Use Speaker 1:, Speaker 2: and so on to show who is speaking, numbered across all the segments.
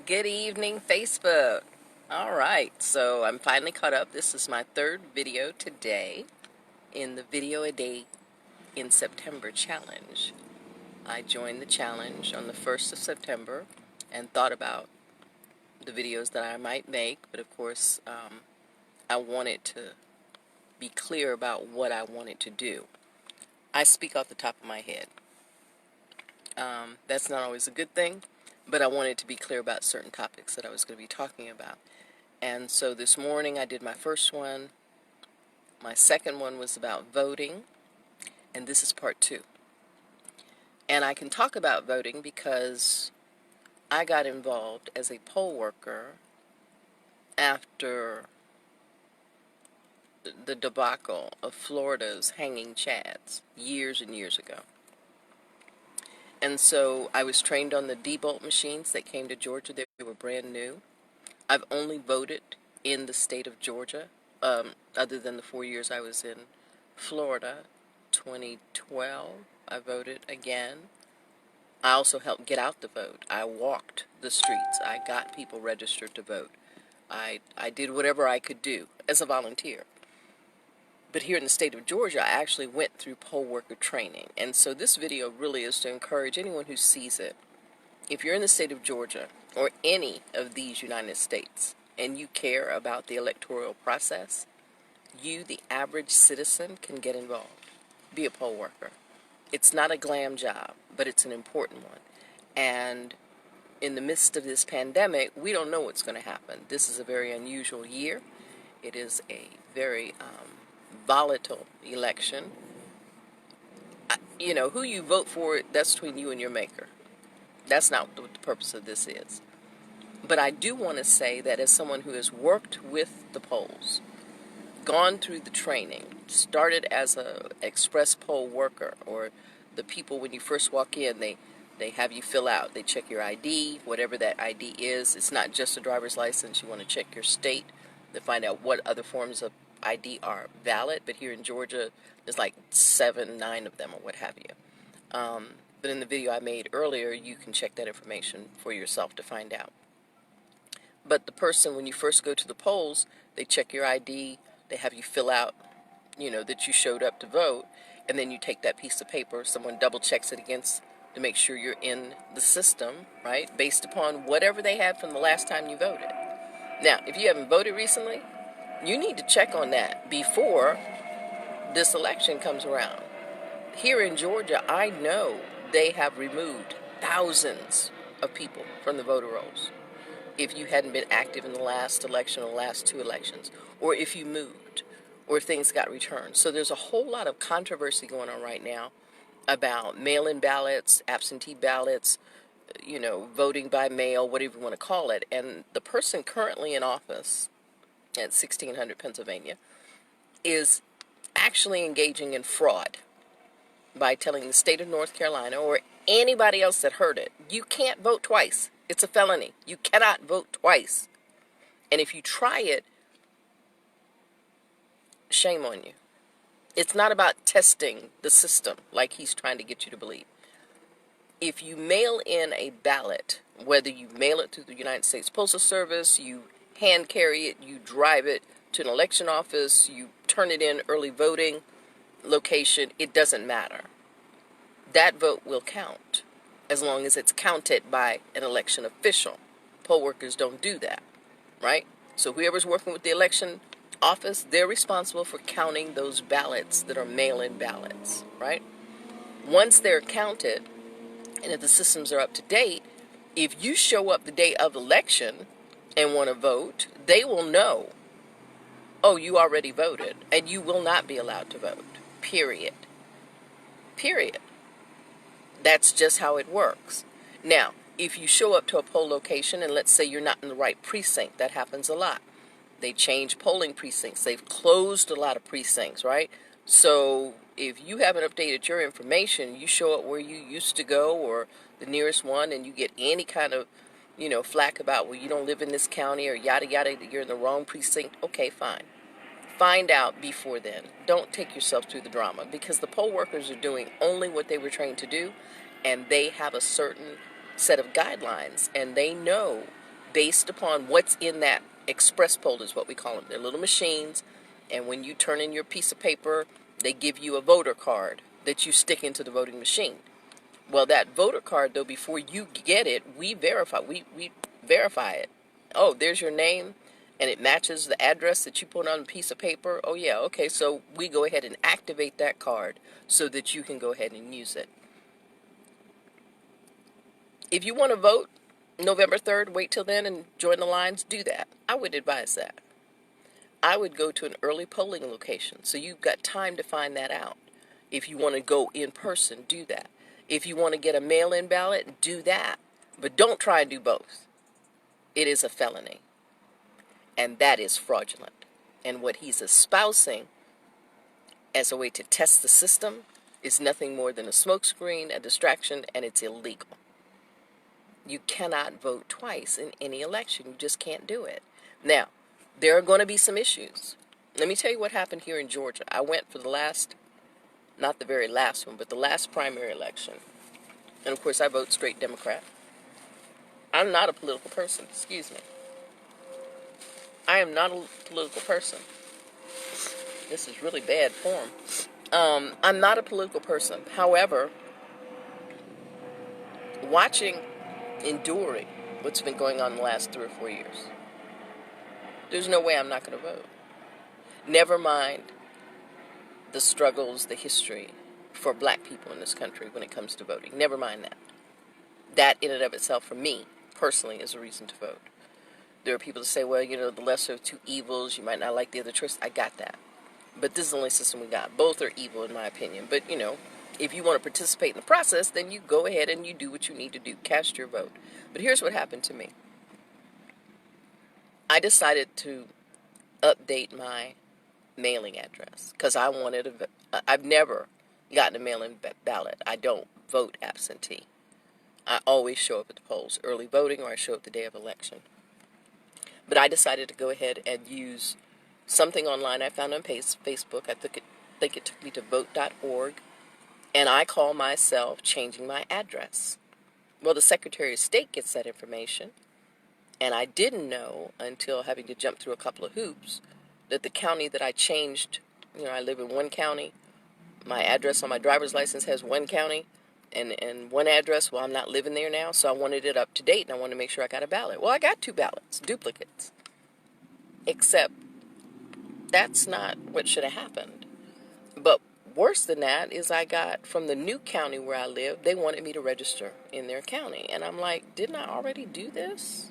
Speaker 1: Good evening, Facebook. All right, so I'm finally caught up. This is my third video today in the Video a Day in September challenge. I joined the challenge on the 1st of September and thought about the videos that I might make, but of course, I wanted to be clear about what I wanted to do. I speak off the top of my head. That's not always a good thing, but I wanted to be clear about certain topics that I was going to be talking about. And so this morning I did my first one. My second one was about voting, and this is part 2. And I can talk about voting because I got involved as a poll worker after the debacle of Florida's hanging chads years and years ago. And so I was trained on the Diebold machines that came to Georgia. They were brand new. I've only voted in the state of Georgia, other than the 4 years I was in Florida. 2012, I voted again. I also helped get out the vote. I walked the streets. I got people registered to vote. I did whatever I could do as a volunteer. But here in the state of Georgia, I actually went through poll worker training. And so this video really is to encourage anyone who sees it. If you're in the state of Georgia or any of these United States and you care about the electoral process, you, the average citizen, can get involved. Be a poll worker. It's not a glam job, but it's an important one. And in the midst of this pandemic, we don't know what's going to happen. This is a very unusual year. It is a very volatile election. Who you vote for, that's between you and your maker. That's not what the purpose of this is. But I do want to say that as someone who has worked with the polls, gone through the training, started as a express poll worker, or the people when you first walk in, they have you fill out, they check your ID, whatever that ID is. It's not just a driver's license. You want to check your state to find out what other forms of ID are valid. But here in Georgia, there's like 7, 9 of them, or what have you. But in the video I made earlier, you can check that information for yourself to find out. But the person, when you first go to the polls, they check your ID, they have you fill out, that you showed up to vote, and then you take that piece of paper, someone double checks it against to make sure you're in the system, right, based upon whatever they had from the last time you voted. Now, if you haven't voted recently, you need to check on that before this election comes around. Here in Georgia, I know they have removed thousands of people from the voter rolls if you hadn't been active in the last election or the last 2 elections, or if you moved, or if things got returned. So there's a whole lot of controversy going on right now about mail-in ballots, absentee ballots, voting by mail, whatever you want to call it. And the person currently in office at 1600 Pennsylvania is actually engaging in fraud by telling the state of North Carolina or anybody else that heard it, you can't vote twice. It's a felony. You cannot vote twice. And if you try it, shame on you. It's not about testing the system like he's trying to get you to believe. If you mail in a ballot, whether you mail it through the United States Postal Service, you hand carry it, you drive it to an election office, you turn it in early voting location, it doesn't matter. That vote will count as long as it's counted by an election official. Poll workers don't do that, right? So whoever's working with the election office, they're responsible for counting those ballots that are mail-in ballots, right? Once they're counted, and if the systems are up to date, if you show up the day of election and want to vote, they will know, oh, you already voted, and you will not be allowed to vote, period. Period. That's just how it works. Now, if you show up to a poll location and let's say you're not in the right precinct, that happens a lot. They change polling precincts. They've closed a lot of precincts, right? So if you haven't updated your information, you show up where you used to go or the nearest one and you get any kind of, flack about, well, you don't live in this county or yada, yada, you're in the wrong precinct. Okay, fine. Find out before then. Don't take yourself through the drama because the poll workers are doing only what they were trained to do, and they have a certain set of guidelines, and they know based upon what's in that express poll is what we call them. They're little machines, and when you turn in your piece of paper, they give you a voter card that you stick into the voting machine. Well, that voter card, though, before you get it, we verify it. Oh, there's your name, and it matches the address that you put on a piece of paper. Oh, yeah, okay, so we go ahead and activate that card so that you can go ahead and use it. If you want to vote November 3rd, wait till then and join the lines, do that. I would advise that. I would go to an early polling location, so you've got time to find that out. If you want to go in person, do that. If you want to get a mail-in ballot, do that. But don't try and do both. It is a felony. And that is fraudulent. And what he's espousing as a way to test the system is nothing more than a smokescreen, a distraction, and it's illegal. You cannot vote twice in any election. You just can't do it. Now, there are going to be some issues. Let me tell you what happened here in Georgia. I went for the last, not the very last one, but the last primary election. And of course, I vote straight Democrat. I'm not a political person, excuse me. I am not a political person. This is really bad form. I'm not a political person. However, enduring what's been going on the last 3 or 4 years, there's no way I'm not going to vote. Never mind the struggles, the history for black people in this country when it comes to voting. Never mind that. That in and of itself, for me, personally, is a reason to vote. There are people that say, well, the lesser of two evils, you might not like the other choice. I got that. But this is the only system we got. Both are evil in my opinion. But, if you want to participate in the process, then you go ahead and you do what you need to do. Cast your vote. But here's what happened to me. I decided to update my mailing address because I've never gotten a mail-in ballot. I don't vote absentee. I always show up at the polls, early voting, or I show up the day of election. But I decided to go ahead and use something online I found on Facebook. I think it took me to vote.org. And I call myself changing my address. Well, the Secretary of State gets that information. And I didn't know until having to jump through a couple of hoops that the county that I changed, I live in one county. My address on my driver's license has one county and one address. Well, I'm not living there now, so I wanted it up to date, and I wanted to make sure I got a ballot. Well, I got 2 ballots, duplicates. Except that's not what should have happened. But worse than that is I got from the new county where I live, they wanted me to register in their county. And I'm like, didn't I already do this?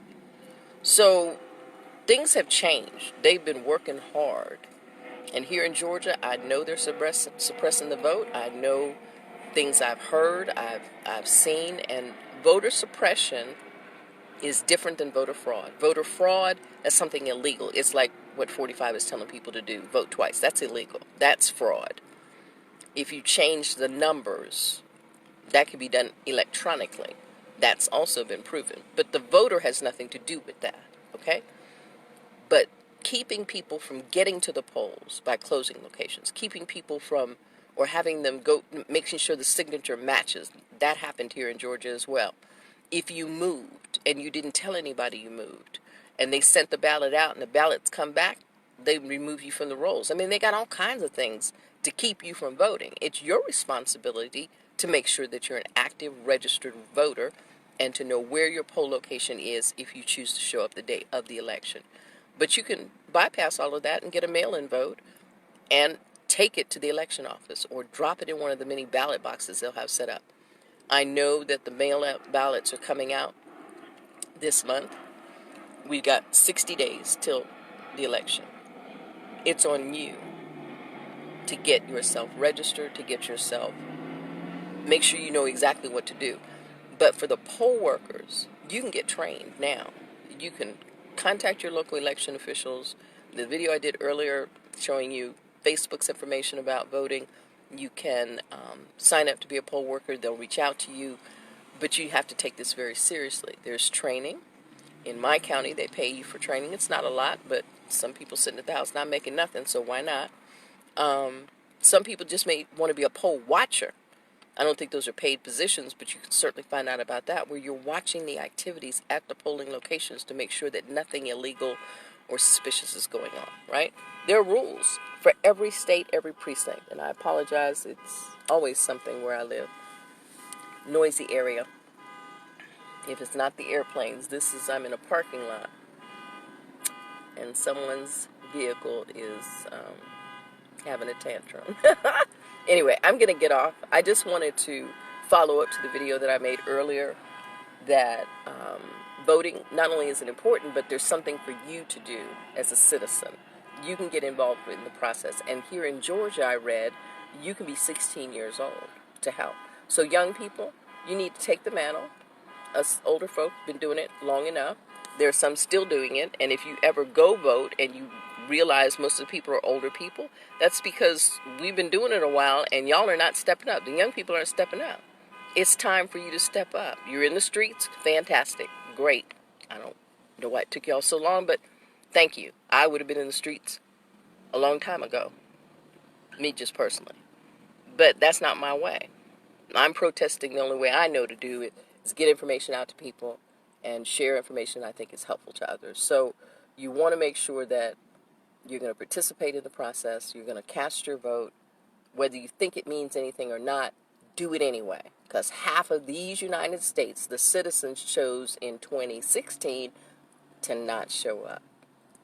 Speaker 1: So things have changed. They've been working hard. And here in Georgia, I know they're suppressing the vote. I know things I've heard, I've seen, and voter suppression is different than voter fraud. Voter fraud is something illegal. It's like what 45 is telling people to do, vote twice. That's illegal. That's fraud. If you change the numbers, that can be done electronically. That's also been proven. But the voter has nothing to do with that, okay? But keeping people from getting to the polls by closing locations, keeping people from, or having them go, making sure the signature matches, that happened here in Georgia as well. If you moved and you didn't tell anybody you moved, and they sent the ballot out and the ballots come back, they remove you from the rolls. I mean, they got all kinds of things to keep you from voting. It's your responsibility to make sure that you're an active registered voter and to know where your poll location is if you choose to show up the day of the election. But you can bypass all of that and get a mail-in vote and take it to the election office or drop it in one of the many ballot boxes they'll have set up. I know that the mail-out ballots are coming out this month. We've got 60 days till the election. It's on you to get yourself registered, to get yourself, make sure you know exactly what to do. But for the poll workers, you can get trained now. You can contact your local election officials. The video I did earlier showing you Facebook's information about voting, you can sign up to be a poll worker. They'll reach out to you, but you have to take this very seriously. There's training. In my county, they pay you for training. It's not a lot, but some people sitting at the house not making nothing, so why not? Some people just may want to be a poll watcher, I don't think those are paid positions, but you can certainly find out about that, where you're watching the activities at the polling locations to make sure that nothing illegal or suspicious is going on, right? There are rules for every state, every precinct. And I apologize, it's always something where I live. Noisy area. If it's not the airplanes, I'm in a parking lot. And someone's vehicle is having a tantrum. Anyway, I'm going to get off. I just wanted to follow up to the video that I made earlier, that voting not only is it important, but there's something for you to do as a citizen. You can get involved in the process. And here in Georgia, I read, you can be 16 years old to help. So young people, you need to take the mantle. Us older folk have been doing it long enough. There are some still doing it. And if you ever go vote and you realize most of the people are older people, that's because we've been doing it a while and y'all are not stepping up. The young people aren't stepping up. It's time for you to step up. You're in the streets, fantastic, great. I don't know why it took y'all so long, but thank you. I would have been in the streets a long time ago, me just personally. But that's not my way. I'm protesting the only way I know to do it is get information out to people and share information I think is helpful to others. So you want to make sure that you're going to participate in the process. You're going to cast your vote. Whether you think it means anything or not, do it anyway. Because half of these United States, the citizens chose in 2016 to not show up.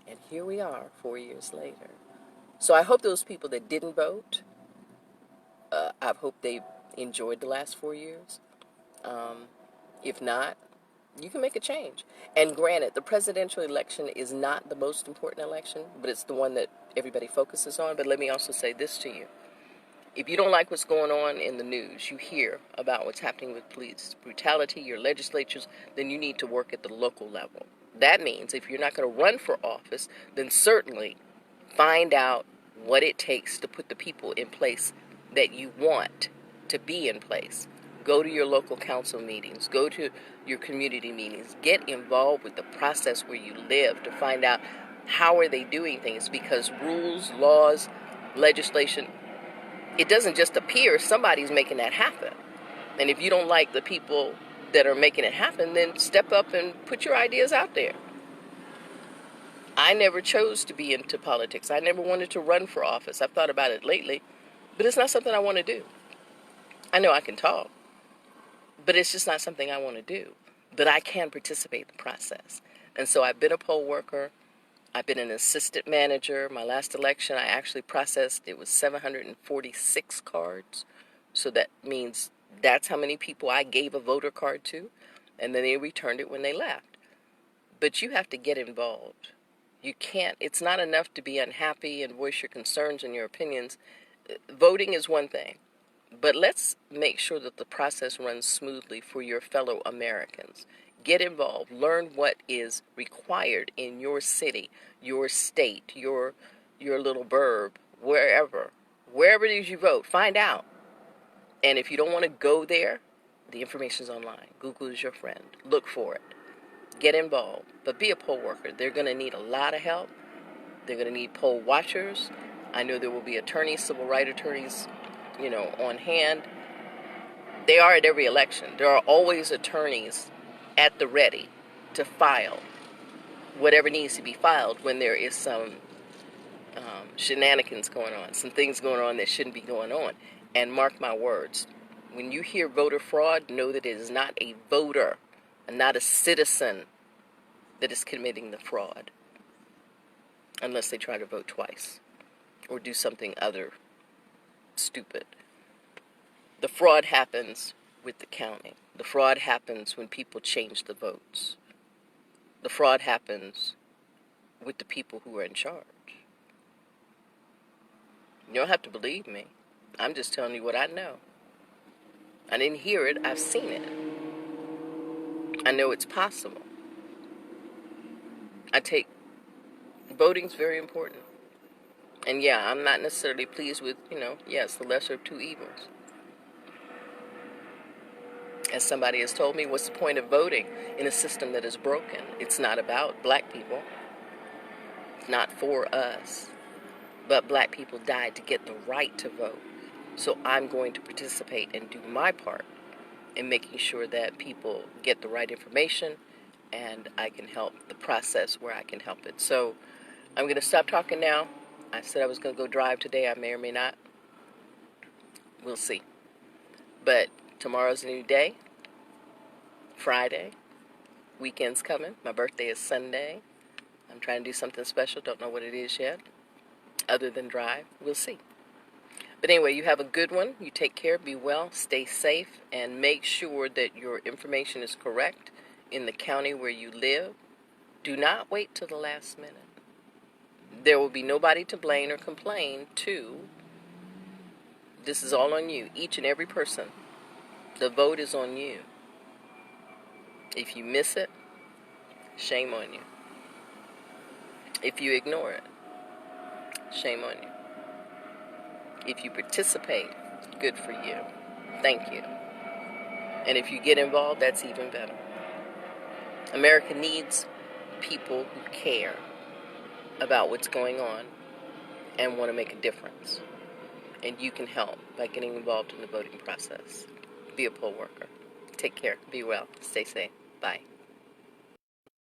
Speaker 1: And here we are 4 years later. So I hope those people that didn't vote, I hope they enjoyed the last 4 years. If not, you can make a change. And granted, the presidential election is not the most important election, but it's the one that everybody focuses on. But let me also say this to you. If you don't like what's going on in the news, you hear about what's happening with police brutality, your legislatures, then you need to work at the local level. That means if you're not going to run for office, then certainly find out what it takes to put the people in place that you want to be in place. Go to your local council meetings. Go to your community meetings. Get involved with the process where you live to find out how are they doing things, because rules, laws, legislation, it doesn't just appear. Somebody's making that happen. And if you don't like the people that are making it happen, then step up and put your ideas out there. I never chose to be into politics. I never wanted to run for office. I've thought about it lately, but it's not something I want to do. I know I can talk, but it's just not something I want to do. But I can participate in the process. And so I've been a poll worker. I've been an assistant manager. My last election, I actually processed, it was 746 cards. So that means that's how many people I gave a voter card to. And then they returned it when they left. But you have to get involved. You can't, it's not enough to be unhappy and voice your concerns and your opinions. Voting is one thing. But let's make sure that the process runs smoothly for your fellow Americans. Get involved. Learn what is required in your city, your state, your little burb, wherever it is you vote. Find out. And if you don't want to go there, the information's online. Google is your friend. Look for it. Get involved. But be a poll worker. They're going to need a lot of help. They're going to need poll watchers. I know there will be attorneys, civil rights attorneys, on hand. They are at every election. There are always attorneys at the ready to file whatever needs to be filed when there is some shenanigans going on, some things going on that shouldn't be going on. And mark my words, when you hear voter fraud, know that it is not a voter and not a citizen that is committing the fraud, unless they try to vote twice or do something other stupid. The fraud happens with the counting. The fraud happens when people change the votes. The fraud happens with the people who are in charge. You don't have to believe me. I'm just telling you what I know. I didn't hear it. I've seen it. I know it's possible. Voting's very important. And yeah, I'm not necessarily pleased with, yes, the lesser of two evils. As somebody has told me, what's the point of voting in a system that is broken? It's not about black people. It's not for us. But black people died to get the right to vote. So I'm going to participate and do my part in making sure that people get the right information and I can help the process where I can help it. So I'm going to stop talking now. I said I was going to go drive today. I may or may not. We'll see. But tomorrow's a new day. Friday. Weekend's coming. My birthday is Sunday. I'm trying to do something special. Don't know what it is yet. Other than drive. We'll see. But anyway, you have a good one. You take care. Be well. Stay safe. And make sure that your information is correct in the county where you live. Do not wait till the last minute. There will be nobody to blame or complain to. This is all on you. Each and every person. The vote is on you. If you miss it, shame on you. If you ignore it, shame on you. If you participate, good for you. Thank you. And if you get involved, that's even better. America needs people who care about what's going on and want to make a difference. And you can help by getting involved in the voting process. Be a poll worker. Take care. Be well. Stay safe. Bye.